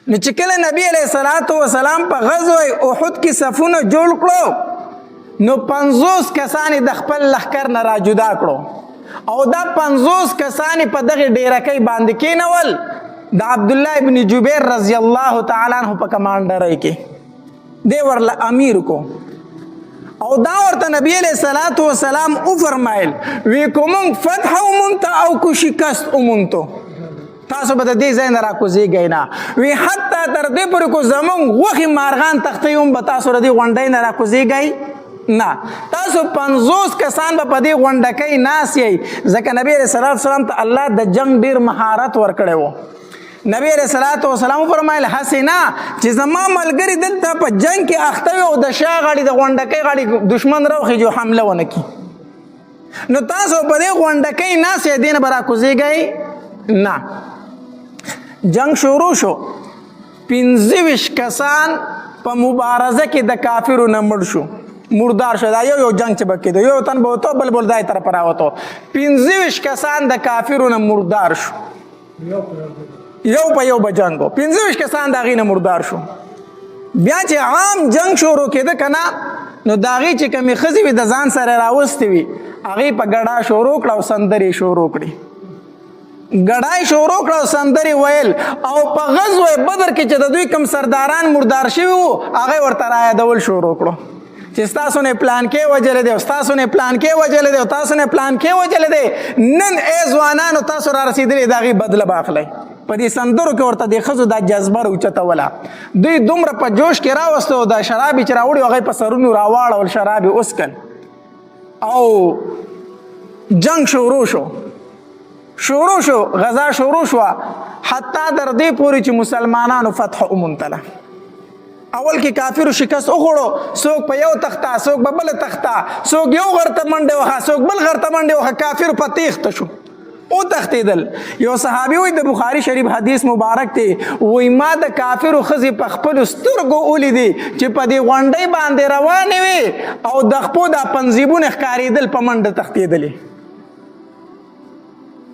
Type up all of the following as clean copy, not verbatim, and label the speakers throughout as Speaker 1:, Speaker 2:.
Speaker 1: نو چې کله نبی علیه الصلاة والسلام په غزوه احد کې صفونه جوړ کړو نو 50 کسان د خپل لښکر نه را جدا کړو او دا 50 کسان په دغه ډیرکۍ باندې کېنول د عبدالله ابن جبیر رضی الله تعالی عنہ په کمانډرۍ کې دی ورله امیر کو او دا ورته نبی علیہ الصلوۃ والسلام او فرمایل وی کوم فتح ومنت او کو شکست ومنتو تاسو به د دې ځای نه راکوزیږئ نه وی حتی تر دې پورې کو زمونږ غوښې مارغان تختې هم به تاسو د دې غونډۍ نه راکوزیږئ نه تاسو 50 کسان به په دې غونډکۍ ناست یئ ځکه نبی علیہ الصلوۃ والسلام ته الله د جنگ ډېر مهارت ورکړی و نبی علیہ الصلوۃ والسلام فرمایل حسنا چې زما ملګری دلته په جنگ کې اخته وي او د شا غاړې د غونډکۍ غاړې دشمن راوخي جو حمله ونه کړي نو تاسو په دې غونډکۍ ناست یئ دې نه به راکوزیږئ نه جنگ شروع شو 25 کسان په مبارزه کې د کافرو نه مړ شو مردار شو دا یو جنگ چې بکې یو تن به وته بل بل ځای طرف راوته 25 کسان د کافرو نه مردار شو یو په یو به جنگو 25 کسان د هغې نه مردار شو بیا چې عام جنگ شروع کېده که نه نو د هغې چې کومې ښځې وي د ځان سره راوستې وي هغې په ګډا شروع کړه او سندرې شروع کړې ګډای شروع کړه او سندرې ویل او په غزوه بدر کې چې د دوی کوم سرداران مردار شوي وو هغه ورته رایادول شروع کړو چې ستاسو نه پلان کې وجلې دی او ستاسو نه پلان کې وجلې دی او تاسو نه پلان کې وجلې دی نن ای ځوانانو تاسو را رسېدلې د هغې بدله به اخلئ په دې سندرو کې ورته د ښځو دا جذبه راوچتوله دوی دومره په جوش کې راوستو د شرابې چې راوړي هغه په سرونو راواړول شراب یې وڅکل او جنگ شروع شو غزا شروع شو حتی در دې پورې چې مسلمانانو فتح وموندله اول کې کافرو شکست وخوړو څوک په یو تخته څوک په بله تخته څوک یو غر ته منډې وخه څوک بل غر ته منډې وخه کافر په تیښته شو وتښتېدل یو صحابي وایي د بخاري شریف حدیث مبارک دی وایي ما د کافرو ښځې په خپلو سترګو ولیدې چې په دې غونډۍ باندې روانې وې او د خپو دا پنځیبونه ښکارېدل په منډه تښتېدلې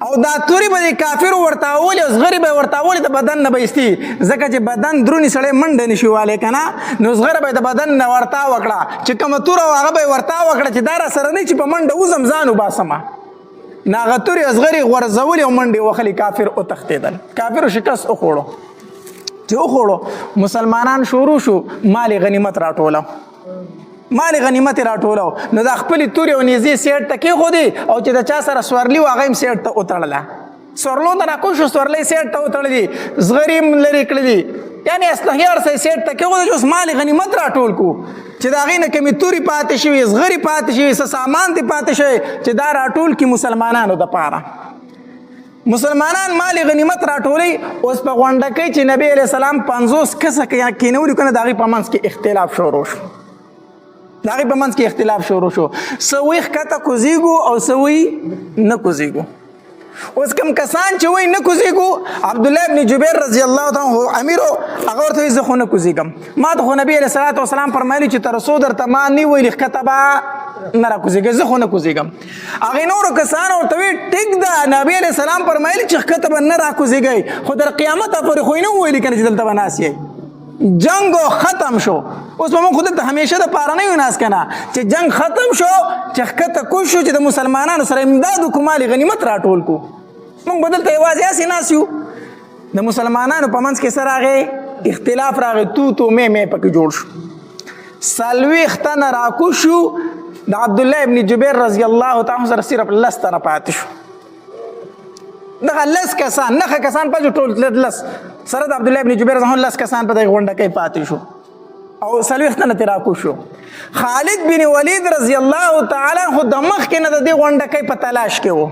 Speaker 1: او دا توري به د کافرو ورته اولې او زغرې به یې ورته اولې د بدن نه به ایستي ځکه چې بدن درونې سړی منډه نشي والی که نه نو زغره به یې د بدن نه ورته وکړه چې کومه توره وه هغه به یې ورته وکړه چې دا را سره نه چې په منډه وځم ځان وباسمه نه هغه تورې او زغرې غورځولې او منډې وهلې کافر وتښتېدل کافرو شکست وخوړو چې وخوړو مسلمانان شروع شو مال غنیمت راټولو مال غنیمت راټولو نو دا خپلې تورې او نیزې سیټ ته کېښودې او چې د چا سره سورلي وه هغه هم سیټ ته وتړله سورلو ته راکوز شو سورلۍ سیټ ته وتړلې زغرې هم لرې کړلې یعنې اصلحې هر څه یې سیټ ته کېښودې چې اوس مال غنیمت راټول کړو چې د هغې نه کمې تورې پاتې شوي زغرې پاتې شوي څه سامان دې پاتې شوی چې دا راټول کړي مسلمانانو دپاره مسلمانان مال غنیمت راټولوي اوس په غونډکۍ چې نبی علیه السلام 50 کسه کېنولي که نه د هغې په منځ کې اختلاف شروع شو د هغې په منځ کې اختلاف شروع شو څه وایي ښکته کوزیږو او څه وایي نه کوزیږو اوس کوم کسان چې وایي نه کوزیږو عبدالله ابن جبیر رضی الله تعالی عنه امیرو هغه ورته وایي زه خو نه کوزیږم ما ته خو نبي علیه الصلاة والسلام فرمایلي چې تر څو درته ما نه ویلي ښکته به نه راکوزیږئ زه خو نه کوزیږم هغې نورو کسانو ورته وایي ټیک ده نبي علیه السلام فرمایلي چې ښکته به نه راکوزیږئ خو تر قیامته پورې خو یې نه وویلي که نه چې دلته به ناست یئ جنگ ختم شو اوس به موږ خو دلته همیشه دپاره نه یو ناست که نه چې جنگ ختم شو چې ښکته کوز شو چې د مسلمانانو سره امداد وکړو مال غنیمت راټول کړو موږ به دلته یوازې هسې ناست یو د مسلمانانو په منځ کې څه راغی اختلاف راغی تو مې پکې جوړ شو 40 تنه راکوز شو د عبدالله ابن جبیر رضی الله تعالی عنه سره صرف 10 تنه پاتې شو دغه 10 کسان نهه کسان پاتې ټول 10 سره د عبدالله ابن جبیر رضی الله 10 کسان په دغه غونډکۍ پاتې شو او 40 تنه ترې راکوز شو خالد بن ولید رضی الله تعالی عنه د مخکې نه د دې غونډکۍ په تلاش کې و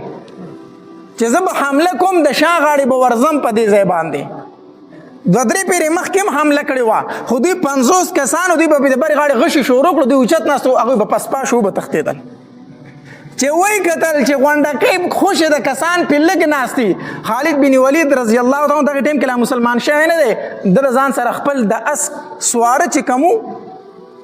Speaker 1: چې زه به حمله کوم د شا غاړې به ورځم په دې ځای باندې 2-3 پیرې مخکې هم حمله کړې وه خو دوی 50 کسانو دوی به د برې غاړې غشي شروع کړو دوی اوچت ناست وو هغوی به پسپا شو به تښتېدل چې وایي کتل چې غونډکۍ خوشې د کسان پې لږ ناست دي خالد بن ولید رضی الله تعالی دغه ټیم کې لا مسلمان شوی نه دی ده د ځان سره خپل د اس سواره چې کوم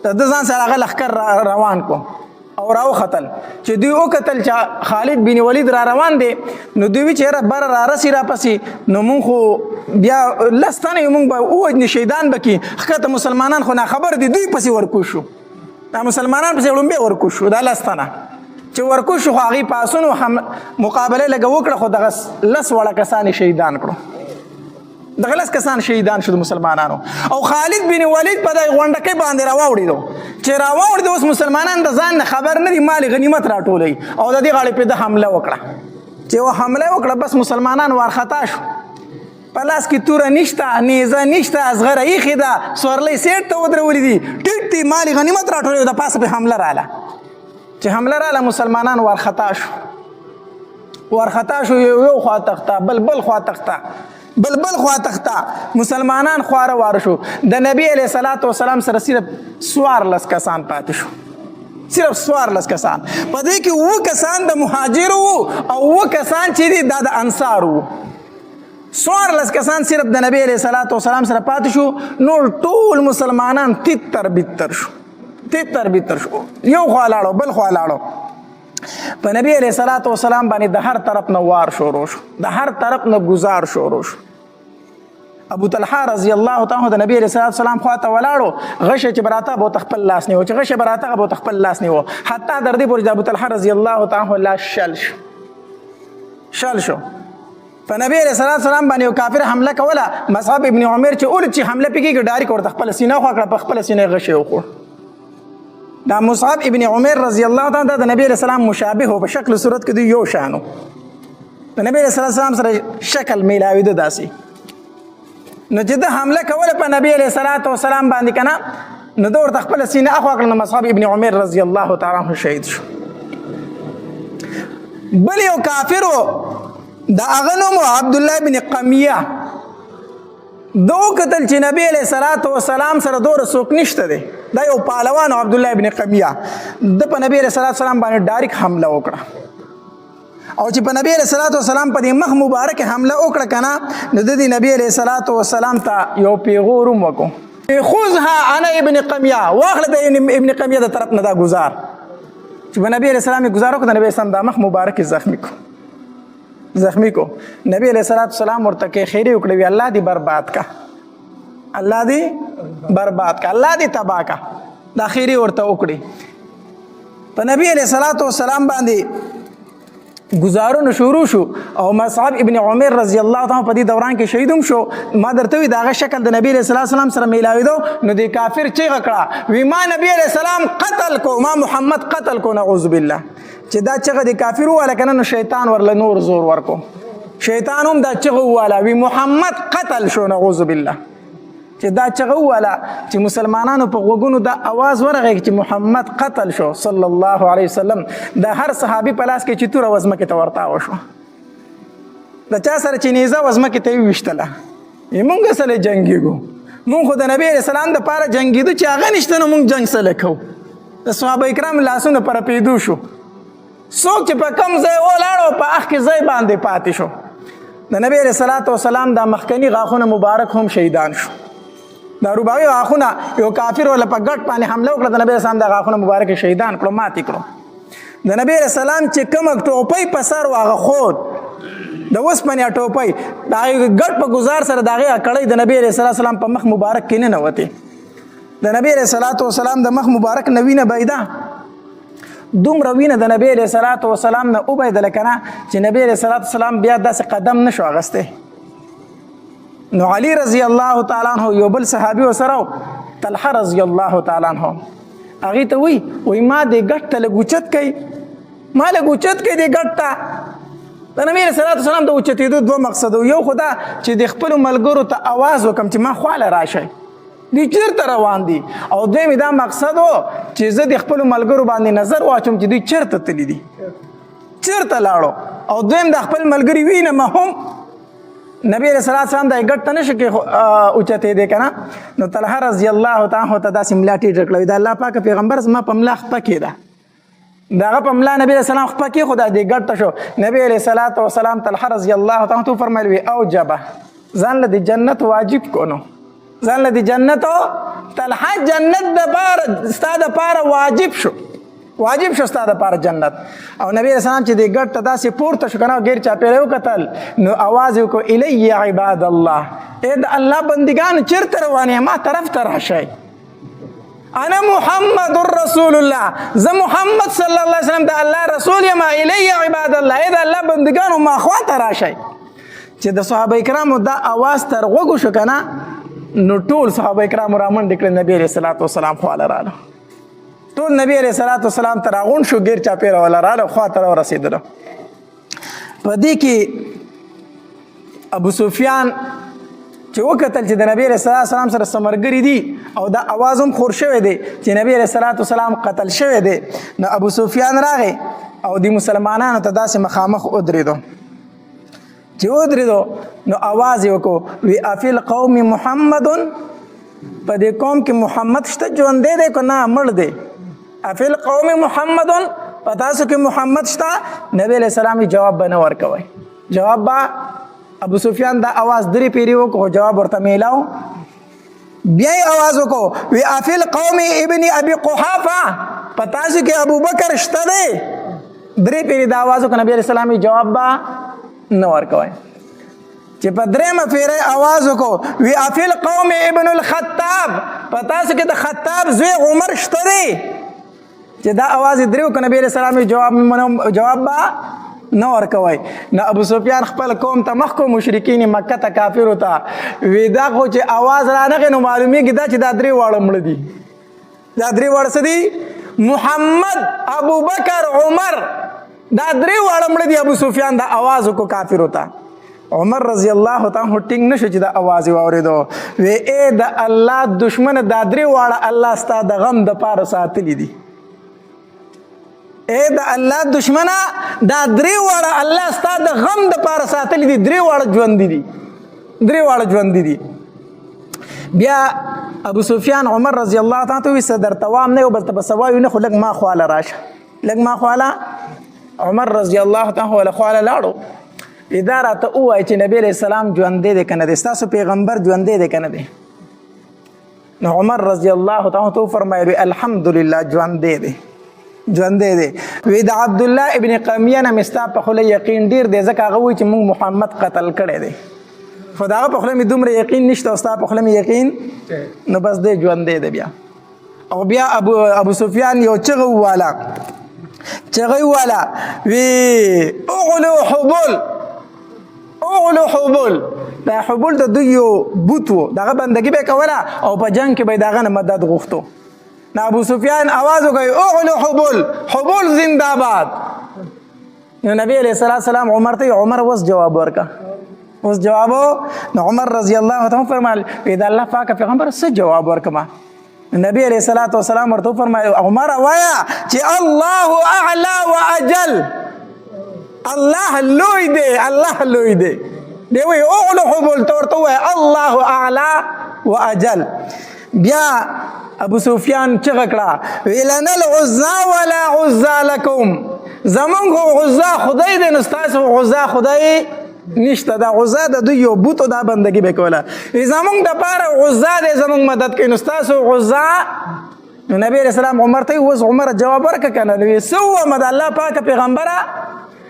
Speaker 1: د ځان سره هغه لښکر روان کړو او راوختل چې دوی وکتل چې خالد بن ولید را روان دی نو دوی چیرې بر را رسی را پسې نو مونږ خو بیا لستانه مونږ به ووجنې شهیدان به کړي ښکته مسلمانان خو ناخبر دي دوی پسې ورکو شو دا مسلمانان پسې وړومبی ورکو شو دا لستانه چې ورکو شو خو هغې پاسونو مقابله لږه وکړه خو دغه 10 وړه کسان شهیدان کړو دغه 10 کسان شهیدان شو د مسلمانانو او خالد بن ولید په دغه غونډکۍ باندې راواوړېدو چې راواوړېدو اوس مسلمانان د ځان نه خبر نه دي مال غنیمت راټولوي او د دې غاړې پې د حمله وکړه چې و حمله وکړه بس مسلمانان وارخطا شو په لاس کې توره نشته نیزه نشته ازغره ایښې ده سورلی سیټ ته ودرولي دي ټیټ دي مال غنیمت راټولوي د پاسه پې حمله راله چې حمله راله مسلمانان وارخطا شو یو خوا تخته بل خوا تخته بل خوا تخته مسلمانان خواره واره شو د نبی علیه صلات وسلام سره صرف 14 کسان پاتې شو صرف 14 کسان په دې کې 9 کسان د مهاجر وو او 9 کسان چې دي د انصار وو 14 کسان صرف د نبی علیه صلات وسلام سره پاتې شو نور ټول مسلمانان تتر بتر شو یو خوا لاړو بل خوا لاړو په نبی علیه صلات وسلام باندې د هر طرف نه وار شروع شو د هر طرف نه گزار شروع شو ابو طلحه رضی الله تعالی د نبی علیه صلات وسلام خواته ولاړو غشه چې براته به تخپل لاس نیو چې غشه براته به تخپل لاس نیو حتی در دې پورې ابو طلحه رضی الله تعالی لا شل شو په نبی علیه صلات وسلام باندې یو کافر حمله کوله مصعب ابن عمر چې اول چې حمله پکې ډایرک ورته خپل سینه خوا کړه په خپل سینه غشه وخوړ دا مصعب ابن عمر رضی الله تعالی د نبی رسول الله مشابه هو په شکل صورت کې دی یو شانو د نبی رسول الله سره شکل میلاوي د داسي نو چې د حمله کوله په نبی علیه الصلاۃ والسلام باندې کنه نو دور خپل سینه اخوا کړ مصعب ابن عمر رضی الله تعالی عنہ شهید شو بل یو کافر د اغه نوم عبد الله بن قمیه دو قتل چې نبی علیہ الصلوۃ والسلام سره دور سوک نشته دی دا یو پهلوان عبد الله ابن قمیه د په نبی علیہ الصلوۃ والسلام باندې ډایرک حمله وکړه او چې په نبی علیہ الصلوۃ والسلام په مخ مبارک حمله وکړه کنه نو د نبی علیہ الصلوۃ والسلام ته یو پیغور وکړو خذها انا ابن قمیه واخله د ابن قمیه د طرف نه دا گزار چې په نبی علیہ السلام گزار وکړه نبی اسلام د مخ مبارک زخمی کو نبی علیہ السلام ورته کې خیری وکړي وی الله دې برباد کا الله دې تباہ کا دا خیری ورته وکړي په نبی علیہ السلام باندې گزارونه شروع شو او مصعب ابن عمر رضی الله تعالی په دې دوران کې شهیدوم شو ما درته وی داغه شکل د نبی علیہ السلام سره میلاوي دو نو د کافر چیغه کړه وی ما نبی علیہ السلام قتل کو ما محمد قتل کو نعوذ بالله چې دا چغه د کافر والا کنه نو شیطان ورله نور زور ورکو شیطان هم دا چغه والا وی محمد قتل شو نعوذ بالله چې دا چغه والا چې مسلمانانو په غوګونو دا आवाज ورغی چې محمد قتل شو صلی الله علیه وسلم د هر صحابي په لاس کې چې تور وزمه کې تورتا وشو د چا سره چې نیزه وزمه کې ته وشتله موږ سره جنگیږو موږ خو د نبی رسول الله د پاره جنگیدو چې هغه نشته نو موږ جنگ سره کوو د صحابه کرام لاسونه پر پیدو شو څوک چې په کم ځای ولاړو په اخ کې ځای باندې پاتې شو د نبی علیہ السلام د مخکنی غاښونه مبارک هم شهیدان شو دا رباعي غاښونه یو کافر ولا په ګټ باندې حمله وکړه د نبی اسلام د غاښونه مبارک شهیدان کړو ماتې کړو د نبی علیہ السلام چې کوم ټوپۍ په سر واغه خود د وسپنې ټوپۍ دا ګټ په گزار سره داغه کړی د نبی علیہ السلام په مخ مبارک کې نه وته د نبی علیہ السلام د مخ مبارک نوینه بيدا دوم روینه د نبی علیہ الصلوۃ والسلام نه وبیدل کنه چې نبی علیہ الصلوۃ والسلام بیا داسې قدم نشو اغسته نو علی رضی الله تعالی عنہ یو بل صحابي وسره طلحه رضی الله تعالی عنہ هغه ته وی ما دې ګټ ته لګوچت کوي ما لګوچت کوي دې ګټ ته د نبی علیہ الصلوۃ والسلام د اوچتېدو دوه مقصد یو خدا چې د خپل ملګرو ته आवाज وکم چې ما خواله راشي دی چیرته روان دي او دوی دا مقصد و چې زه د خپل ملګرو باندې نظر واچوم چې دوی چیرته تللی دي چیرته لاړو او دوی د خپل ملګری وینم هم نبی رسول الله صلی الله علیه وسلم د ګټ نه شکه اوچته دي کنه نو طلحه رضی الله تعالی عنہ ته داسې ملاټی ډکلوي دا الله پاک پیغمبر زما په ملاخ پکې ده داغه په ملا نبی رسول الله پکې خدا دې ګټ شو نبی علیہ الصلوۃ والسلام طلحه رضی الله تعالی عنہ فرمایلی او جبه ځان له جنت واجب کونو ځان له جنت طلحه جنت د بار استاد پاره واجب شو واجب شو ستا دپاره جنت. او نبی علیه السلام چې دې ګټ ته داسې پورته شو که نه غیر چاپېره یې وکتل نو اواز یې وکړو الی عباد الله، ای د الله بندګانو چېرته روان یې ما طرف ته راشئ. انا محمد رسول الله، زه محمد صلی الله علیه وسلم د الله رسول یم. الی عباد الله، ای د الله بندګانو ما خوا ته راشئ. چې د صحابه کرامو دا اواز تر غوږو شو که نه نو ټول صحابه کرامو رامنډې کړې نبي علیه الصلاة وسلام خواله راله. ټول نبی علیه الصلاة وسلام ته راغونډ شو، ګیر چاپېره والا راله خوا ته راورسېدله. په دې کې ابو سفیان چې وکتل چې د نبی علیه الصلاة وسلام سره څه ملګري دي او دا اواز هم خور شوی دی چې نبی علیه الصلاة وسلام قتل شوی دی، نو ابو سفیان راغی او د مسلمانانو ته داسې مخامخ ودرېدو. چې ودرېدو نو اواز یې وکړو وی افی القوم محمد، په دې قوم کې محمد شته ژوندی دی که نه مړ دی؟ افی القوم محمد، په تاسو کې محمد شته؟ نبی علیه السلام جواب به نه ورکوئ. جواب به ابو سفیان دا اواز درې پیرې وکړو، جواب ورته میلاو. بیا یې اواز وکړو وی افی القوم ابن ابي قحافه، په تاسو کې ابوبکر شته دی؟ درې پیرې دا اواز وکړو، نبی علیه السلام جواب به نه ورکوئ. چې په درېمه پیرې اواز وکړو وی افی القوم ابن الخطاب، په تاسو کې د خطاب زوی عمر شته دی؟ چې دا اواز یې درې وکړو، نبی علیه السلام جواب به نه ورکوئ. نو ابو سفیان خپل قوم ته مخ کو، مشرکین مکه ته کافرو ته وی دا خو چې اواز رانغی نو معلومیږي دا چې دا درې واړه مړه دي. دا درې واړه څه دي؟ محمد، ابوبکر، عمر، دا درې واړه مړه دي. ابو سفیان دا اواز وکړو کافرو ته. عمر رضی الله تعالی ټینګ نشو چې دا اواز یې واورېدو. وی ای د الله دشمن، دا درې واړه الله ستا د غم دپاره ساتلي دي. ای د الله دشمنه، دا درې واړه الله ستا د غم دپاره ساتلي دي. درې واړه ژوندي دي، درې واړه ژوندي دي. بیا ابو سفیان عمر رضی الله تعالی ته وایي څه درته وایم نه یو بل ته به څه وایو نه، خو لږ ما خواله راشه، لږ ما خواله. عمر رضی الله تعالی له خواله لاړو. دا راته ووایي چې نبی علیه السلام ژوندی دی که نه دی، ستاسو پیغمبر ژوندی دی که نه دی؟ نو عمر رضی الله تعالی ته وفرمایل الحمدلله ژوندی دی، ژوندی دی. وی د عبدالله ابن قمیه نه مې ستا په خوله یقین ډېر دی، ځکه هغه وایي چې موږ محمد قتل کړی دی، خو د هغه په خوله مې دومره یقین نشته او ستا په خوله مې یقین، نو بس دی ژوندی دی. بیا او بیا ابو سفیان یو چغه وواله، چغه یې وواله وی اغلو حبل، اغلو حبل. دا حبل د دوی یو بوت و، دغه بندګي به یې کوله او په جنګ کې به یې د هغه نه مدد غوښتو. نو ابو سفیان آواز وکړ اغلو حبل، حبل زنده باد. نو نبی علیه السلام عمر ته عمر اوس جواب ورکا، اوس جوابو. نو عمر رضی الله تعالی فرمایل د الله پاک پیغمبر څه جواب ورکما؟ نبی علیه الصلاۃ والسلام ورته فرمایل عمر وایا چې الله اعلى واجل، الله لوی دی، الله لوی دی. دی وی اغلو حبل ته وای الله اعلى واجل. بیا ابو سفیان چغه کړه ویلنا العزا ولا عزا لكم، زمونږ عزا خدای دی نو ستاسو عزا خدای نشته. دا عزا د دوی یو بوت دا بندګي به کوله، زمونږ دپاره عزا دی زمونږ مدد کوي نو ستاسو عزا. نو نبی علیه السلام عمر ته اوس عمر جواب ورکړه که نه؟ څه ووایم د الله پاکه پیغمبره؟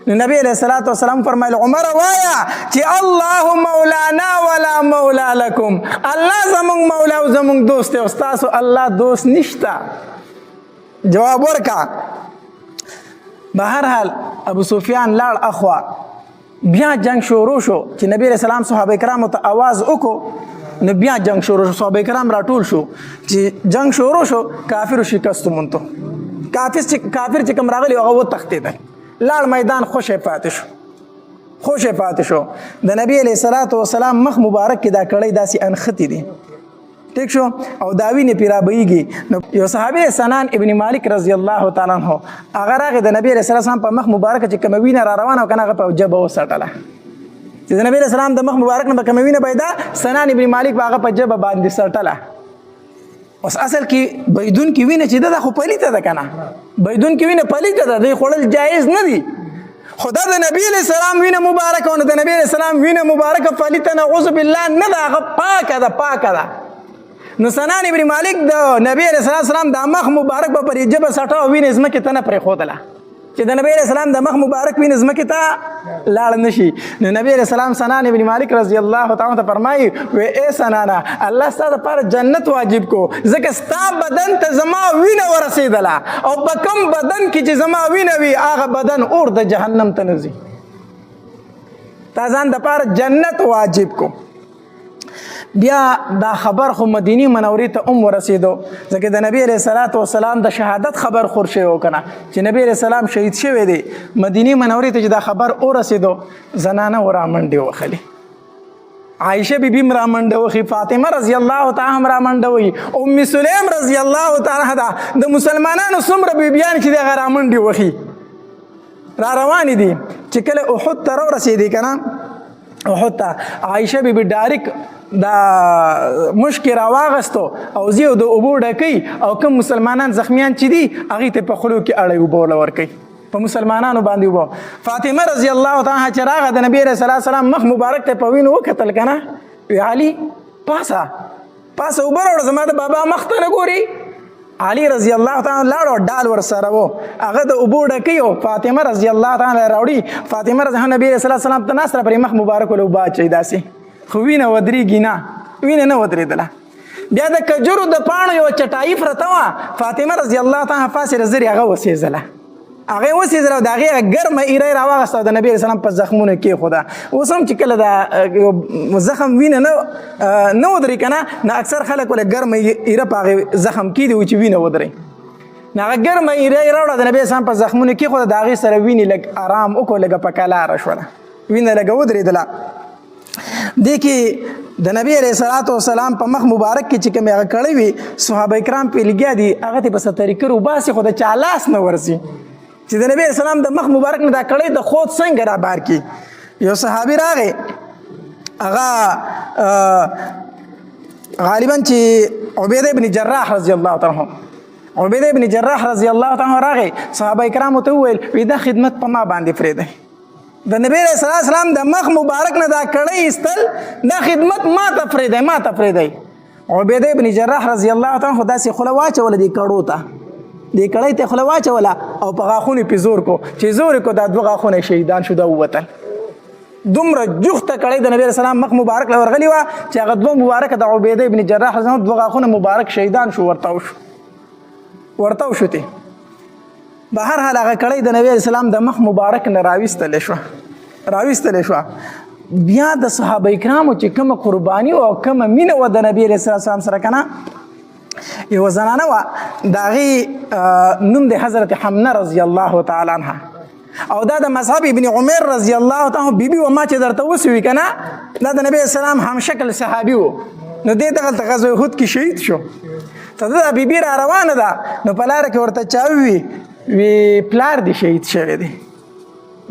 Speaker 1: نو نبی علیه الصلاۃ والسلام فرمایل عمر وایا چې الله مولانا ولا مولا لكم، الله زمونږ مولا او زمونږ دوست دی او ستاسو الله دوست نشته. جواب ورکا. بهرحال ابو سفیان لاړ اخوا. بیا جنگ شروع شو چې نبی علیه السلام صحابه کرامو ته آواز وکړو، نو بیا جنگ شروع شو. صحابه کرام راټول شو. چې جنگ شروع شو کافرو شکست ومونتو. کافر چې کوم راغلی هغه وتښتېدل، لاړ میدان خوشی پاتې شو، خوشی پاتې شو. د نبی علیه الصلاۃ والسلام مخ مبارک کې دا کړی داسې انختی دي، ٹھیک شو، او دا وینې پرې رابهیږي. نو یو صحابي سنان ابن مالک رضی الله تعالی عنہ هغه راغی د نبی علیه السلام په مخ مبارک چې کومه وینه را روانه وه که نه هغه په جبه وسټله. چې د نبی علیه السلام د مخ مبارک نه به کومه وینه پیدا، سنان ابن مالک به هغه په جبه باندې سټله. اوس اصل کې بيدون کې وینه چې ده خو پلیته ده که نه؟ بيدون کې وینه پلیته ده، دی خوړل جایز نه دي. خدا د نبی علیه السلام وینه مبارکه او د نبی علیه السلام وینه مبارکه پلیته نعوذ بالله نه ده، هغه پاکه ده، پاکه ده. نو سنان ابن مالک د نبی علیہ السلام د مخ مبارک په پرې جبه سټو وینې ځمکې ته نه پرېښودله چې د نبی علیہ السلام د مخ مبارک وینې ځمکې ته لاړ نه شي. نو نبی علیہ السلام سنان ابن مالک رضی الله تعالی ته فرمایي وی اے سنانا الله ستا دپاره جنت واجب کو ځکه ستا بدن ته زما وینه ورسېدله او په کوم بدن کې چې زما وینه وي هغه بدن اور د جهنم ته نه ځي. تا ځان دپاره جنت واجب کو. بیا دا خبر خو مدینی منورې ته ورسېدو ځکه د نبی علیه الصلاة والسلام د شهادت خبر خور شوی و که نه چې نبی علیه السلام شهید شوی دی. مدینی منورې ته چې دا خبر ورسېدو زنانه و رامنډې وخلې. عایشه بیبي هم رامنډه وخي، فاطمه رضی الله تعالی هم رامنډه وي، ام سلیم رضی الله تعالی عنها د مسلمانانو څومره بیبیان چې دغه رامنډې وخي را روانې دي. چې کله احد ته راورسېدې که نه احد ته عایشه بیبي ډایرک دا مشکې راواغستو او زیو د اوبو ډکوي او کوم مسلمانان زخمیان چې دي هغې ته په خولو کې اړی اوبه ورله ورکوي، په مسلمانانو باندې اوبه. فاطمه رضی الله تعالی چې راغه د نبي علیه السلام مخ مبارک ته په وینو وکتل که نه وی علي پاسه اوبه راوړه زما د بابا مخ ته نه ګوري. علي رضی الله تعالی لاړو ډال ورسره و هغه د اوبو ډکوي او فاطمه رضی الله تعالی راوړي. فاطمه رضی الله نبي علیه السلام ته ناسته پرې مخ مبارک ول اوبه اچوي داسې خو وینه ودرېږي نه، وینه نه ودرېدله. بیا د کجورو د پاڼو یوه چټایي پرته وه، فاطمه رضی الله تعالی فاصله زرې هغه وسېزله او د هغې ګرمه ایره یې راواغسته او د نبي علیه السلام په زخمونو کېښوده. اوس هم چې کله دا زخم وینه نه ودرېږي که نه نو اکثر خلک ولې ګرمه ایره په هغې زخم کېږدي چې وینه ودرېږي. نو هغه ګرمه ایره یې راوړه د نبي علیه السلام په زخمونو کېښوده، د هغې سره وینې لږ ارام وکړو، لږه په کلاره شوله، وینه لږه ودرېدله. دې کې د نبی علیه السلام په مخ مبارک کې چې کومې هغه کړی وي صحابه کرام پرې لګیا دي هغه ته په څه طریقه روباسي خو د چا لاس نه ورځي چې د نبی علیه السلام د مخ مبارک نه دا کړی د خود څنګه را بار کړي. یو صحابي راغی هغه غالبا چې عبیده ابن جراح رضی الله تعالی عنه عبیده ابن جراح رضی الله تعالی عنه راغی صحابه کرامو ته وویل وی دا خدمت په ما باندې پرېږدئ، د نبی علیه السلام د مخ مبارک نه دا کړی ایستل دا خدمت ما ته پرېږدئ. عبیده ابن جراح رضی الله تعالی عنه داسې خوله واچوله دې کړو ته، دې کړی ته خوله واچوله او په غاښونو پې زور کو چې زور یې کو دا دوه غاښونه شهیدان شو دا ووتل. دومره جوخته کړی د نبی علیه السلام مخ مبارک له ورغلې وه چې هغه دوه مبارکه د عبیده ابن جراح رضی الله دوه غاښونه مبارک شهیدان شو ورتاو شو ته. بهر حال هغه کړی د نبی علیه السلام د مخ مبارک نه راویستلی شوه. بیا د صحابه کرامو چې کومه قرباني او کومه مینه وه د نبی علیه السلام سره که نه یوه زنانه وه د هغې نوم د حضرت حمنه رضی الله تعالی عنها او دا د مصعب ابن عمر رضی الله تعالی بیبي و ما چې درته وسوي که نه دا د نبی السلام همشکل صحابي و. نو دې دغلته غزوه احد کې شهید شو. ته دا بیبي را روانه ده نو په لاره کې ورته چا وی پلار دی شهید شوی دی.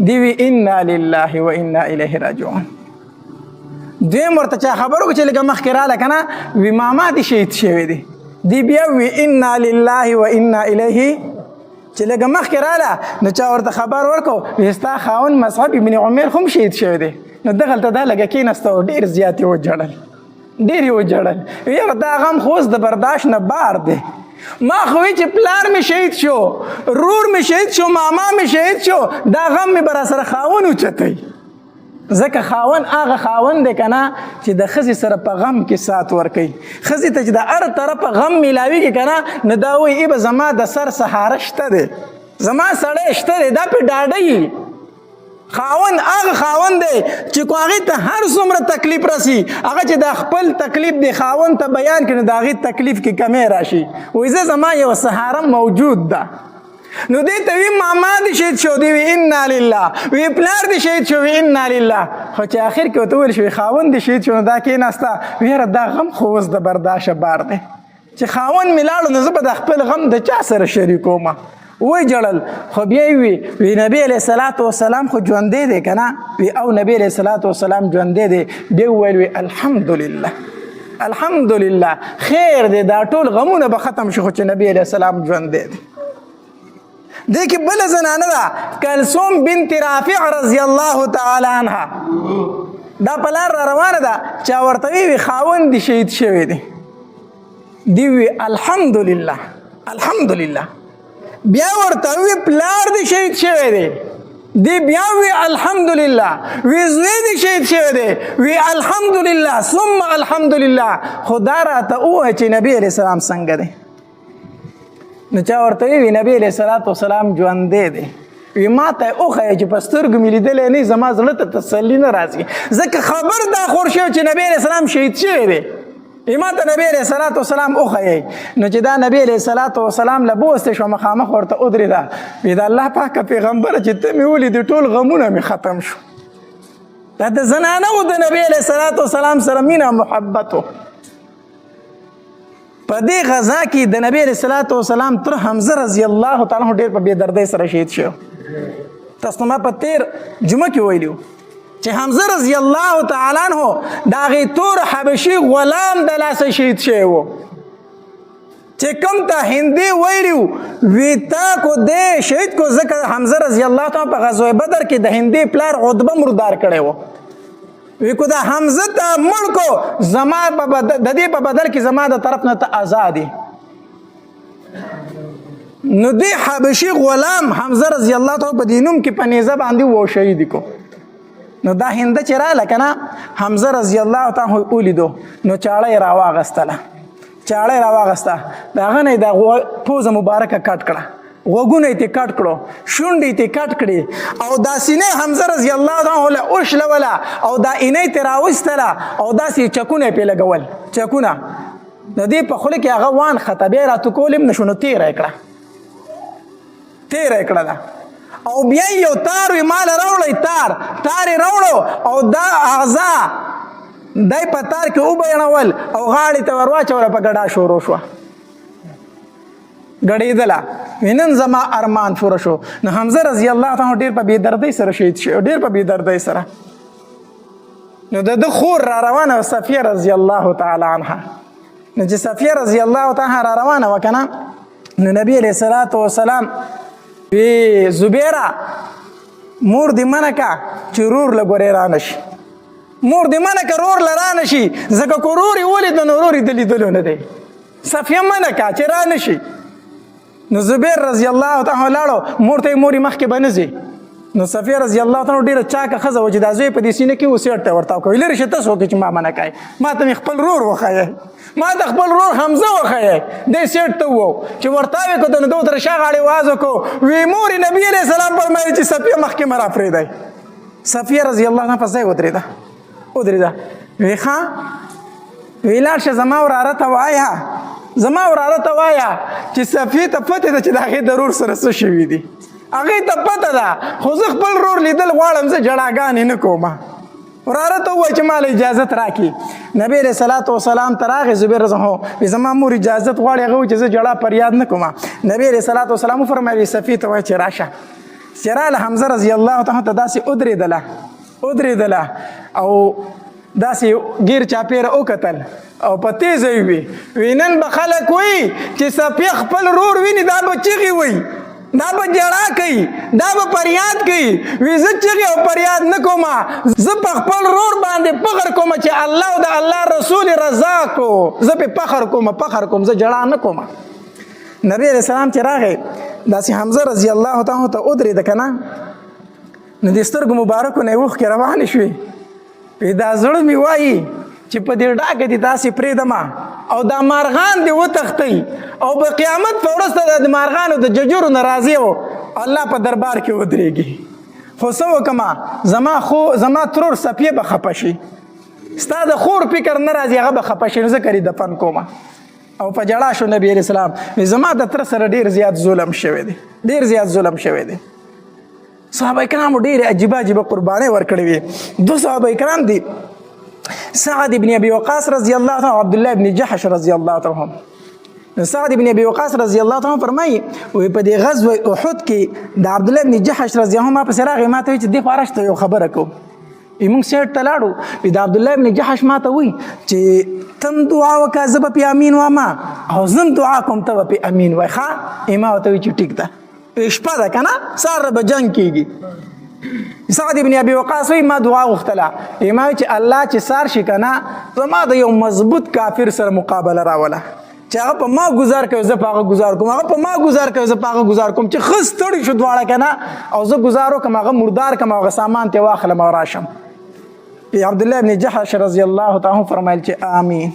Speaker 1: دی وی انا لله و انا الیه راجعون. دویم ورته چا خبر وکړو چې لږه مخکې راله که نه وی ماما دی شهید شوی دی. دی بیا وی انا لله و انا الیه چې لږه مخکې راله نو چا ورته خبر ورکړو وی ستا خاوند مصعب ابن عمر هم شهید شوی دی. نو دغلته دا لږه کېناسته او ډېر زیات یې وجړل یاره دا غم خو اوس د برداشت نه بار دی. ما خو چې پلار می شهید شو، رور می شهید شو، ماما می شهید شو، دا غم می برا سره خاون اوچتوي. ځکه خاون هغه خاون دی که نه چې د ښځې سره په غم کې سات ورکوي. ښځې ته چې د هر طرفه غم میلاویږي که نه نو دا وایي ای به زما د سر سهاره شته دی، زما سړی شته دی، دا پې ډاډه وي. خاون هغه خاون دی چې کو هغې ته هر څومره تکلیف رسي هغه چې د خپل تکلیف د خاون ته بیان کړي نو د هغې تکلیف کې کمی راشي وایي زه زما یوه سهاره موجود ده. نو دې ته وی ماما دې شهید شو دی وی انا لله، وی پلار دې شهید شو وی انا لله. خو چې آخر کې ورته وویل شو خاون دې شهید شو نو دا کېناسته یاره دا غم خو اوس د برداشته بار دی چې خاون مې لاړو نو زه به د خپل غم د چا سره شریکومه. وی جړل خو بیا وی نبی علیه السلام خو ژوندی دی که نه وی او نبی علیه السلام ژوندی دی. بیا وویل وی الحمدلله خیر دی دا ټول غمونه به ختم شو خو چې نبی علیه السلام ژوندی دی. دې کې بله زنانه ده کلثوم بنت رافع رضی الله تعالی عنها دا په لار را روانه ده چا ورته وی خاوند دې شهید شوی دی. دی وی الحمدلله الحمدلله. بیا ورته وی پلار دی شهید شوی دی. دی بیا وی الحمدلله. وی زوی دی شهید شوی دی. وی الحمدلله ثم الحمدلله. خدا راته ووایه چې نبی علیه السلام څنګه دی. نو چا ورته وی نبی علیه السلام ژوندی دی. وی ما ته وښیه چې په سترګو مې لیدلی نه زما زړه ته تسلي نه راځي ځکه خبر دا خور شوی چې نبی علیه السلام شهید شوی دی. ما ته نبی علیه السلام وښیی. نو چې دا نبی علیه السلام له بوستی شوه مخامخ ورته ودرېده. وی د الله پاکه پیغمبره چې ته مې ولیدې ټول غمونه مې ختم شو. دا د زنانهو د نبی علیه السلام سره مینه او محبت و. په دې غزا کې د نبی علیه السلام تر حمزه رضی الله تعالی عنه ډېر په بې دردۍ سره شهید شو. تاسو ما په تیر جمعه کې ویلي چې حمزه رضی الله تعالی عنه د هغې تور حبشي غلام د لاسه شهید شوی و چې کوم ته هندي ویلي وي تا کو دې شهید کو ځکه حمزه رضی الله تعالی په غزوه بدر کې د هندي پلار عتبه مردار کړی و. وی کو دا حمزه ته مړ کو زما د دې په بدل کې زما د طرف نه ته آزادي. نو دی حبشي غلام حمزه رضی الله تعالی په دینوم کې په نیزه باندې و شهید کو. نو دا هنده چې رااله که نه حمزه رضی الله تعالی ولیدو نو چاړه یې راواغستله. چاړه یې راواغسته د هغه نه یې دا پوزه مبارکه کټ کړه غوږونه یې ترې کټ کړو شونډې یې ترې کټ کړې او دا سینه حمزه رضی الله تعالی له وشلوله او دا اینۍ ترې راویستله او داسې چکونه یې پرې لګول چکونه د دې په خوله کې هغه وانخته بیا یې راټوکول هم نه شو نو تېره یې کړه ده او بیا یو تار وی مال راوړی تار یې راوړو او دا اغزا دی په تار کې وبیڼول او غاړې ته ورواچوله په ګډا شروع شوه ګډېدله نن زما ارمان پوره شو. نو حمزه رضی الله تعالی ډېر په بېدردۍ سره شهید شو ډېر په بېدردۍ سره. نو د ده خور را روانه وه صفیه رضی الله تعالی عنها. نو چې صفیه رضی الله تعالی را روانه وه که نه نو نبی علیه السلام وی زبیره مور دې منه که چې رور له ګورې رانه شي. مور دې منه که رور له رانه شي ځکه که رور یې ولید نو رور یې د لیدلو نه دی. صفیه منه که چې رانه شي. نو زبیر رضی الله تعالی لاړو مور ته یې مورې مخکې به نه ځي. نو صفیه رضی الله تعالی ډېره چاکه ښځه وه چې دا زوی په دې سینه کې و سیټ ته ورته وکړئ لرې شه ته څوک چې ما منه کوئ ما ته مې خپل رور وښیئ ما د خپل رور حمزه وښیئ دی سیټ ته ووو چې ورته ویې کړو نو ده ورته شا غاړې واز وکړو وی مورې نبي علیه السلام فرمایي چې صفیه مخکې مه راپرېږدئ. صفیه رضی الله عنها په ځای ودرېده وی ښه وی لاړ شه زما وراره ته وایه چې صفیې ته پته ده چې د هغې د رور سره څه شوي دي هغې ته پته ده خو زه خپل رور لیدل غواړم زه جړاګانې نه کوم. وراره ته ووایه چې ماله اجازت راکړي. نبی علیه السلام ته راغی زبیر رضی الله عنه زما مور اجازت غواړي هغه وایي چې زه جړا فریاد نه کوم. نبی علیه السلام وفرمایل صفیې ته وایه چې راشه. چې راله حمزه رضی الله تعالی ته داسې ودرېدله او داسې ګیر چاپېره وکتل او په تیزه یې وی نن به خلک وایي چې صفیه خپل رور ویني دا به چغې وایي دا به جړا کوي دا به فریاد کوي. وی زه چغې او فریاد نه کوم زه په خپل رور باندې فخر کوم چې الله او د الله رسول رضا کو زه پې فخر کوم زه جړا نه کوم. نبی علیه السلام چې راغی داسې حمزه رضی الله تعالی ته ودرېده که نه نو د سترګو مبارکو نه یې اوښکې روانې شوې. وی دا زړه مې وایي چې په دې ډاګه دې داسې پرېږدمه او دا مارغان دې وتښتئ او په قیامت په ورځ ته د مارغانو د ججورو نه راضي و الله په دربار کې ودرېږي. خو څه وکړمه زما ترور صفیه به خفه شي ستا د خور فکر نه راځي هغه به خفه شي نو زه کرې دفن کومه. او په جړا شو نبی علیه السلام زما د تره سره ډېر زیات ظلم شوی دی. صحابه کرامو ډېرې عجیبه قربانۍ ورکړې وې. دو صحابه کرام دي سعد ابن ابي وقاص رضی الله عنه او عبدالله ابن جحش رضی الله عنه. سعد ابن ابي وقاص رضی الله عنه فرمایي وی په دې غزوه احد کې د عبدالله ابن جحش رضی الله عنه ما پسې راغی ما ته وایي چې دې خوا راشته یو خبره کوو. موږ سیټ ته لاړو د عبدالله ابن جحش ما ته وایي چې تم دعا وکړه زه به پې امین واما او زم دعا کوم ته به پې امین وای ښه ما ورته وایي چې ټیک ده شپه ده که نه سهار به جنګ کېږي. سعد ابن ابي وقاص وایي ما دعا غوښتله ما وایي چې الله چې سار شي که نه زما د یو مضبوط کافر سره مقابله راوله چې هغه په ما گزار کوي زه په هغه گزار کوم، هغه په ما گزار کوي زه په هغه گزار کوم، چې ښه ستړي شو دواړه که نه او زه گزار وکړم هغه مردار کړم هغه سامان ترې واخلم او راشم. عبدالله ابن جحش رضی الله تعالی فرمایل چې آمین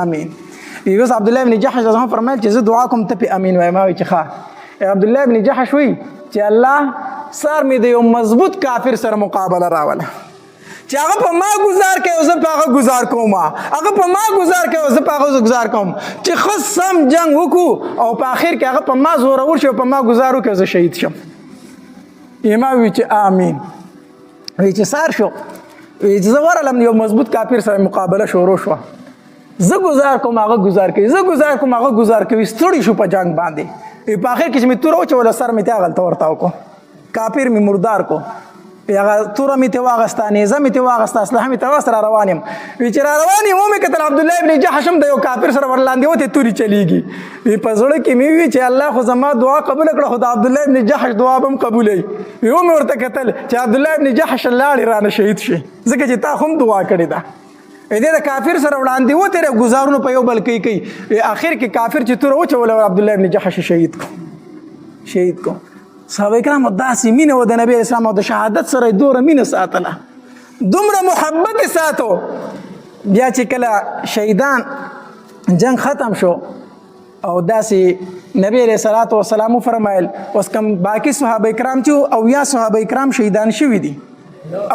Speaker 1: آمین. اوس عبدالله ابن جحش رضی الله فرمایل چې زه دعا کوم ته پې امین وایم. ما وایي چې ښه. عبدالله ابن جحش وایي چې الله سر مې د یو مضبوط کافر سره مقابله راوله چې هغه په ما گزار کوي او زه په هغه گزار کوم، هغه په ما گزار کوي او زه په هغه گزار کوم، چې ښه سم جنګ وکړو او په آخر کې هغه په ما زورور شي او په ما گزار وکړي او زه شهید شم. امام وایي چې آمین. وایي چې سار شو، وایي چې زه ورغلم یو مضبوط کافر سره مقابله شروع شوه، زه گزار کوم هغه گزار کوي، زه گزار کوم هغه گزار کوي، ستړي شو په جنګ باندې. په آخر کې چې مې توره وچوله سر مې ته هغلته ورته وکړو، کافر مې مردار کو، هغه توره مې ته واغسته، نیزه مې ته واغسته، اسلحه مې ته واغسته، را روان یم. وایي چې را روان یم ومې کتل عبدالله ابن جحش هم د یو کافر سره ورلاندې وتې تورې چلیږي. وایي په زړه کې مې وي چې الله خو زما دعا قبوله کړه خو د عبدالله ابن جحش دعا به هم قبولوي. وایي ومې ورته کتل چې عبدالله ابن جحش لاړې رانه شهید شي ځکه چې تا هم دعا کړې ده. دې د کافر سره وړاندې وتې ګزارونه په یو بل کوي. آخر کې کافر چې توره وچوله عبدالله ابن جحش شهید کو. صحابه کرام داسې مینه و د نبی اسلام او د شهادت سره دوره مینه ساتله، دومره محبت ساتو. بیا چې کله شهیدان جنگ ختم شو او داسې نبی علیه الصلاة والسلام فرمایل اوس کوم باقي صحابه کرام چې او یا صحابه کرام شهیدان شوي دي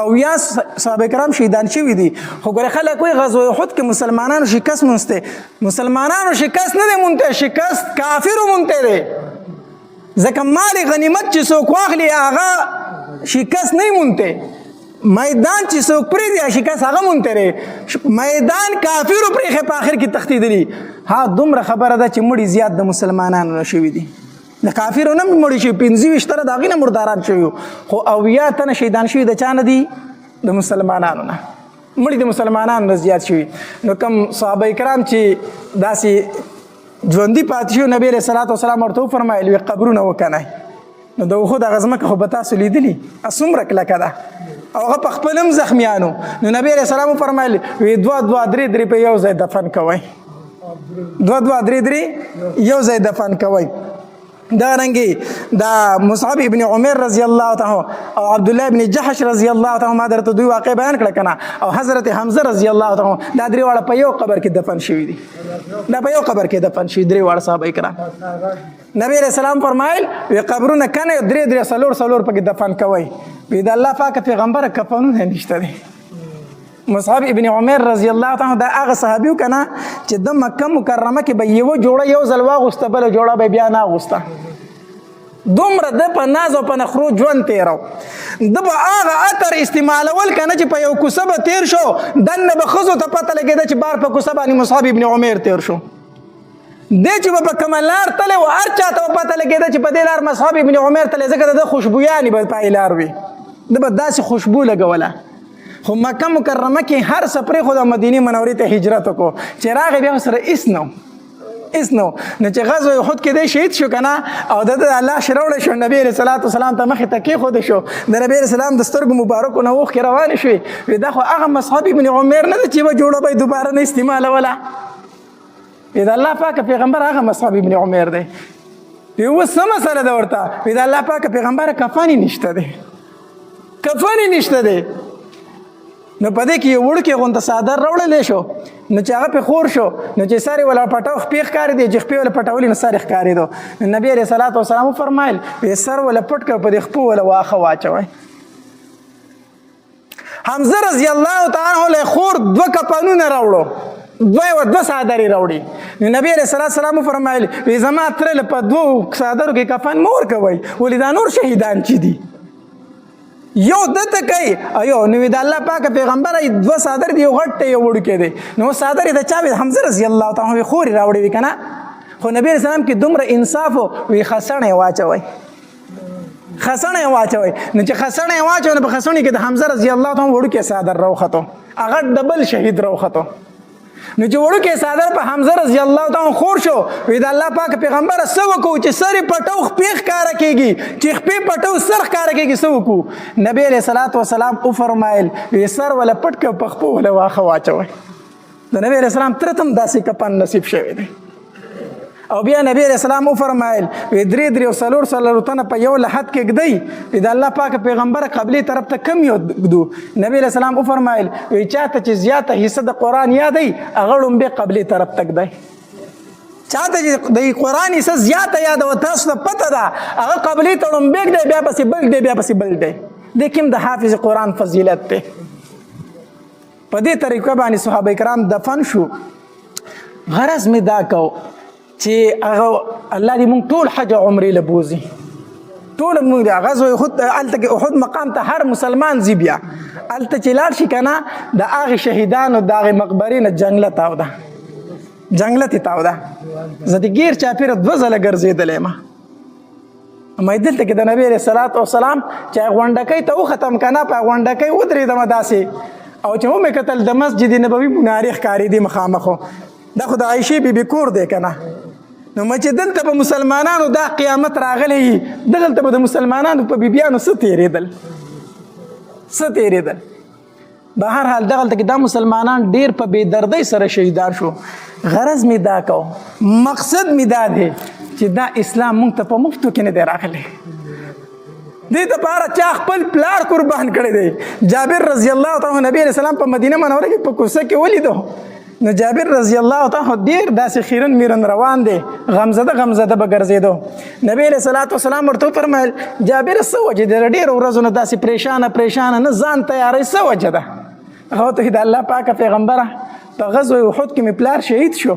Speaker 1: او یا صحابه کرام شهیدان شوي دي، خو ګوره خلک وایي غزوه احد کې مسلمانانو شکست مونځته. مسلمانانو شکست نه دی مونځته، شکست کافرو مونځته دی. ځکه مال غنیمت چې څوک واخلي هغه شکست نه مونته، میدان چې څوک پرېږدي شکست هغه مونته دی. میدان کافرو پرېښی په آخر کې تښتېدلي. ها دومره خبره ده چې مړي زیات د مسلمانانو نه شوي دي، د کافرو نه مړي شوي 25 تنه د هغې نه مرداران شوي، خو 80 تنه شهیدان شوي د چا نه دي؟ د مسلمانانو نه. مړي د مسلمانانو نه زیات شوي. نو کوم صحابه کرام چې داسې ژوندي پاتې شو نبی علیه الصلاة والسلام ورته وفرمایل وایي قبرونه وکنئ. نو د احد هغه ځمکه خو به تاسو لیدلي څومره کلکه ده او هغه په خپل هم زخمیانو. نو نبی علیه السلام وفرمایل وایي 2 3 په یو ځای دفن کوئ، 2 3 یو ځای دفن کوئ. دارنګې دا مصعب ابن عمر رضی الله تعالی او عبدالله ابن جحش رضی الله تعالی ما درته دوی واقع بیان کړه کنه، او حضرت حمزه رضی الله تعالی دا درې واړه په یو قبر کې دفن شوي دي، دا په یو قبر کې دفن شوي درې واړه صحابه کرام. نبی علیہ السلام فرمایل وی قبرونه کنه 3 4 پکې دفن کوئ. وی د الله پاک پیغمبر کفنونه نشته دي. مصعب ابن عمر رضی الله تعالی دا هغه صحابیو کنه چې د مکه مکرمه کې به یو جوړه یو ځل واغوسته بل جوړه به بیا نه اغوسته. دومره د په ناز او په نخرو ژوند تیرو. د به هغه عطر استعمالول کنه چې په یو کوڅه به تیر شو دننه به ښځو ته پته لګېده چې بار په کوڅه باندې مصعب ابن عمر تیر شو. دې چې به په کومه لار تللی و هر چا ته به پته لګېده چې په دې لار مصعب ابن عمر تللی، ځکه د خوشبویانې به په لار وي، د به داسې خوشبو لګوله. خو مکه مکرمه کې هر سپرې خو د مدینې منورې ته هجرت وکړو، چې راغی بیا سره هېڅ نه نو چې غزوه احد کې دی شهید شو کنه او د الله شروړی شو، نبی علیه الصلاة والسلام ته مخې ته کېښودی شو، د نبی علیه السلام د سترګو مبارکو نه اوښکې روانې شوې. وی دا خو هغه مصعب ابن عمر نه ده چې به جوړه به یې دوباره نه استعمالوله. وی د الله پاک پیغمبر هغه مصعب ابن عمر دی. وی اوس څه مسله ده ورته؟ وی د الله پاک پیغمبر کفن یې نشته دی، کفن یې نشته دی. نو په دې کې یو وړوکی غونته څادر راوړلی شو، نو چې هغه پې خور شو، نو چې سر یې ولا پټو خپې ښکارېدې، چې خپې ولا پټولې نو سر یې ښکارېدو. نو نبي علیه صلات وسلام وفرمایل وایي سر ولا پټ کړه په دې خپو ولا واښه واچوئ. حمزه رضی الله تعالی عنه خور 2 کفنونه راوړو، 2 څادرې راوړي. نو نبی علیه صلات وسلام وفرمایل وایي زما تره په 2 څادرو کې کفن مه ورکوئ، ولې دا نور شهیدان چې دي یو دته کوي ایو. نو د الله پاک پیغمبر 2 څادر دی، یو غټ یو وړوکی دی. نو څادر یې د چا وي؟ حمزه رضی الله تعالی عنه خورې راوړې وي که نه. خو نبي علیه السلام کې دومره انصاف وي خسڼه یې واچوئ، خسڼه یې واچوئ. نو چې خسڼه یې واچوئ نو په خسڼې کې د حمزه رضی الله تعالی عنه وړوکی څادر راوختو، هغه ډبل شهید راوختو. نو چې وړوکی څادر په حمزه رضی الله تعالی خور شو، وی د الله پاک پیغمبر څه وکړو چې سر پټو خپې ښکاره کېږي، چې خپې پټو سر ښکاره کېږي، څه وکړو؟ نبی علیه صلات وسلام وفرمایل وی سر ولا پټ کړه په خپو ولا واښه واچوئ. د نبی علیه السلام تره ته هم داسې کفن نصیب شوی دی، او بیا نبی علیہ السلام وفرمایل وی درې او څلور تنه په یو لحد کې ږدئ وی د الله پاک پیغمبر قبلې طرف ته کم یو ږدو. نبی علیہ السلام وفرمایل وی چاته چې زیاته حصه د قرآن یادی هغه ړومبې قبلې طرف ته ږدئ. چاته چې د قرآن حصه زیاته یاده و تاسو ته پته ده هغه قبلې ته ړومبې ږدئ بیا پسې بل دی بیا پسې بل دی. د کوم د حافظ قرآن فضیلت دی. په دې طریقه باندې صحابه کرام دفن شو. غرض مې دا کو چې هغه الله دې موږ ټول حج او عمرې له بوځي. ټول موږ غزوه احد هلته کې احد مقام ته هر مسلمان ځي. بیا هلته چې لاړ شي که نه د هغې شهیدانو د هغې مقبرې نه جنګله تاوده جنګلتې تاوده. زه د ګیر چاپېره 2 ځله ګرځېدلی یم. دلته کې د نبي علیه الصلاة والسلام چې غونډکۍ ته وختم که نه په غونډکۍ ودرېدم داسې او چې ومې کتل د مسجد نبوي منارې ښکارېدې مخامخو. دا خو د عایشې بیبي کور دی که نه. نو چې دلته به مسلمانانو دا قیامت راغلی وي دغلته به د مسلمانانو په بیبیانو څه تېرېدل. به هر حال دغلته کې دا مسلمانان ډېر په بې دردۍ سره شهیدان شو. غرض مې دا کو مقصد مې دا دی چې دا اسلام موږ ته په مفتو کې نه دی راغلی. دې دپاره چا خپل پلار قربان کړی دی. جابر رضی الله تعالی نبی علیه السلام په مدینه منوره کې په کوڅه کې ولیدو. نو جابر رضی الله تعالی ډېر داسې خیرن میرن روان دی غمزده به ګرځېدو. نبی علیه الصلاة والسلام ورته وفرمیل جابر څه وجه دی ډېرو ورځو نه داسې پریشانه نه ځان تیاری څه وجه ده؟ هغه ورته د الله پاکه پیغمبره په غزوه احد کې مې پلار شهید شو.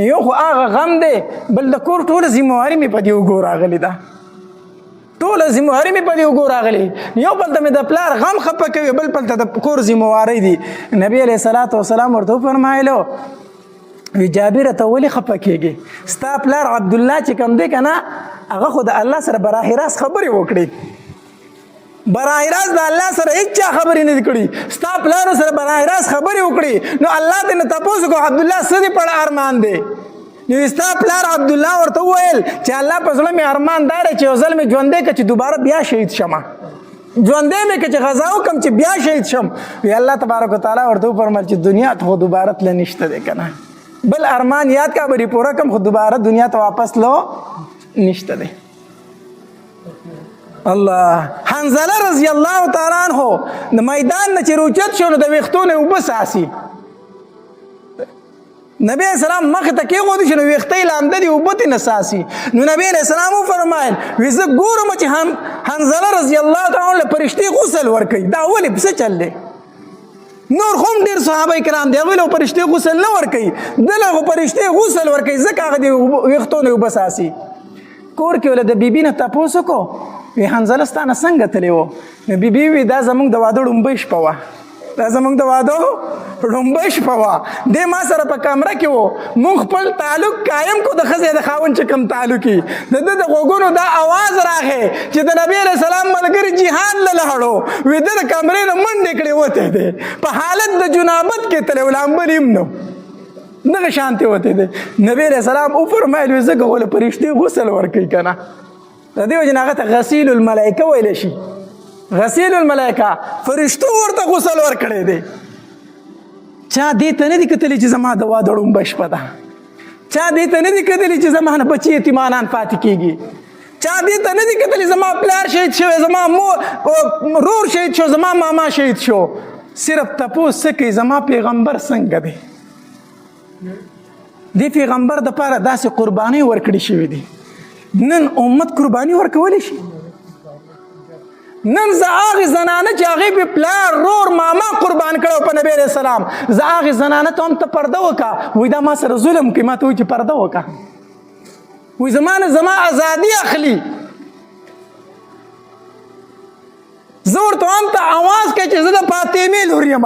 Speaker 1: یو خو هغه غم دی بل د کور ټوله ذمهواري مې په دې اوږو راغلې ده. ټوله ذمهواري مې په دې اوږو راغلې. یو بل ته مې د پلار غم خفه کوي بل پل ته د کور ذمهواري دي. نبی علیه الصلاة والسلام ورته وفرمایلو وی جابره ته ولې خفه کېږي؟ ستا پلار عبدالله چې کوم دی که نه هغه خو د الله سره براح راست خبرې وکړې. براح راست د الله سره هیچا خبرې نه دي کړي. ستا پلارو سره براح راست خبرې وکړي. نو الله دې نه تپوس کو عبدالله څه دې پړ ارمان دی؟ نو ستا پلار عبدالله ورته وویل چې الله په زړه مې ارمان دا دی چې یو ځل مې ژوندی که چې دوباره بیا شهید شم. ژوندی مې که چې غذا وکړم چې بیا شهید شم. وی الله تبارک وتعالی ورته وفرمیل چې دنیا ته خو دوباره تله نشته دی که نه. بل ارمان یاد کا بری پوره کم خو دوباره دنیا ته واپس لو نشته دی. الله حنظله رضی الله تعالی عنہ د میدان نه چې روچت شو نو د ویښتو نه اوبه څاڅي. نبی علیہ السلام مخې ته کېښودی شو نو ویښته یې لامده دي اوبه ترې نه څاڅي. نو نبی علیہ السلام وفرمایل وی زه ګورم چې حنظله رضی الله تعالی عنہ له فرشتې غسل ورکوي. دا ولې څه چل دی؟ نور خو هم ډېر صحابه کرام دی هغوی له فرشتې غسل نه ورکوي دله خو فرشتې غسل ورکوي ځکه هغه د ویښتو نه اوبه څاڅي. کور کې وله د بیبي نه تپوس وکړو وی حنظله ستا نه څنګه تللی و؟ نو بیبي وی دا زموږ د واده ړومبۍ شپه وه. دا زموږ د واده ړومبۍ شپه وه. دی ما سره په کمره کې و. موږ خپل تعلق قایم کو د ښځې د خاوند چې کوم تعلق وي. د ده د غوږونو دا اواز راغی چې د نبي علیه السلام ملګري جهاد له لاړو. وی ده د کمرې نه منډې کړې وتی دی په حالت د جنابت کې تللی و لامبل هم نو دغه شانتې وتی دی. نبي علیه السلام وفرمیل وی ځکه خو له فرشتې غسل ورکوي که نه. د دې وجې نه هغه ته غسیل الملایکه ویلی شي. غسیل الملائکه فرشتو ورته غسل ورکړی دی. چا دې ته نه دي کتلی چې زما د واده ړومبه شپه ده. چا دې ته نه دي کتلی چې زما نه بچي یتیمانان پاتې کېږي. چا دې ته نه دي کتلی زما پلار شهید شوی زما رور شهید شو زما ماما شهید شو. صرف تپوس څه کوي زما پیغمبر څنګه دی؟ دې پیغمبر دپاره داسې قربانۍ ورکړې شوي دي. نن امت قرباني ورکولی شي؟ نن زه هغې زنانه چې هغې به پلار رور ماما قربان کړی په نبي علیه السلام زه هغې زنانه ته هم ته پرده وکړه. وایي دا ما سره ظلم کوي ما ته وایي چې پرده وکړه. وایي زما نه زما ازادي اخلي. زه ورته هم ته اواز کوي چې زه د فاطمې لور یم.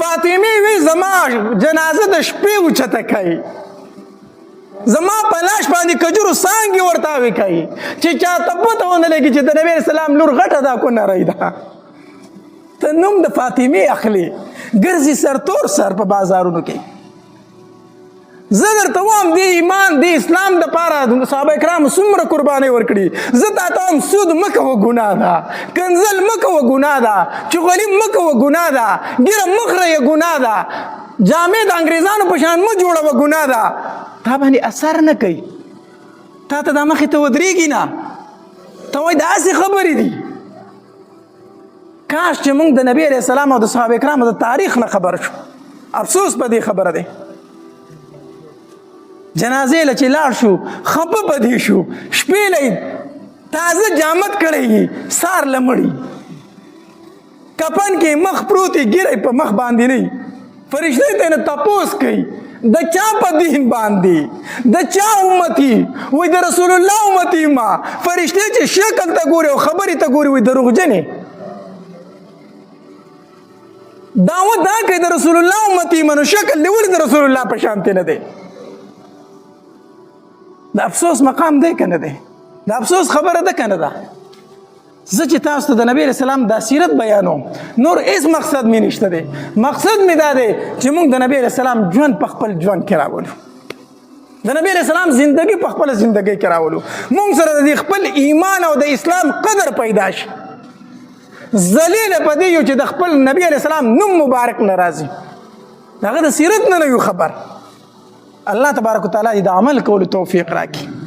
Speaker 1: فاطمې وایي زما جنازه د شپې اوچته کوي. زما په لاش باندې کجورو څانګې ورته وکوي چې چاته پته ونه لګي چې د نبي علیه السلام لور غټه ده کو نری ده. ته نوم د فاطمې اخلي ګرځي سرتور سر په بازارونو کې. زه درته وایم دې ایمان دې اسلام دپاره صحابه کرامو څومره قربانۍ ورکړي. زه تا ته وایم سود مه کوه ګناه ده. کنځل مه کوه ګناه ده. چغلي مه کوه ګناه ده. ګیره مه خره ګناه ده. جامې د انګریزانو په شان مه جوړوه ګناه ده. تا باندې اثر نه کوي. تا ته دا مخې ته ودرېږي نه ته وایي داسې خبرې دي. کاش چې موږ د نبي علیه السلام او د صحابه کرامو د تاریخ نه خبر شو. افسوس په دې خبره دی. جنازې له چې لاړ شو خپه په دې شو، شپې له تازه جامد کړی سار له مړي کفن کې مخ پروت ګیری په مخ باندې نه فرشتې ته نه تپوس کوي د چا په دین باندې د چا امتی وای د رسول الله امتی ما. فرشتې چې شکل ته ګوري او خبرې ته ګوري وای دروغجنې دعوه دا کوي د رسول الله امتی منو شکل دی ولې د رسول الله په شانتې نه دی. د افسوس مقام دی که نه دی؟ د افسوس خبره ده که نه ده؟ زه چې تاسو ته د نبی علیه السلام دا سیرت بیانوم نور هېڅ مقصد مې نشته دی. مقصد مې دا دی چې موږ د نبی علیه السلام ژوند په خپل ژوند کې راولو، د نبی علیه السلام زندګي په خپله زندګۍ کې راولو، موږ سره د خپل ایمان او د اسلام قدر پیدا شي. ذلیل په دې یو چې د خپل نبی علیه السلام نوم مبارک نه راځي، د هغه د سیرت نه یو خبر. الله تبارک وتعالی د عمل کولو توفیق راکړي.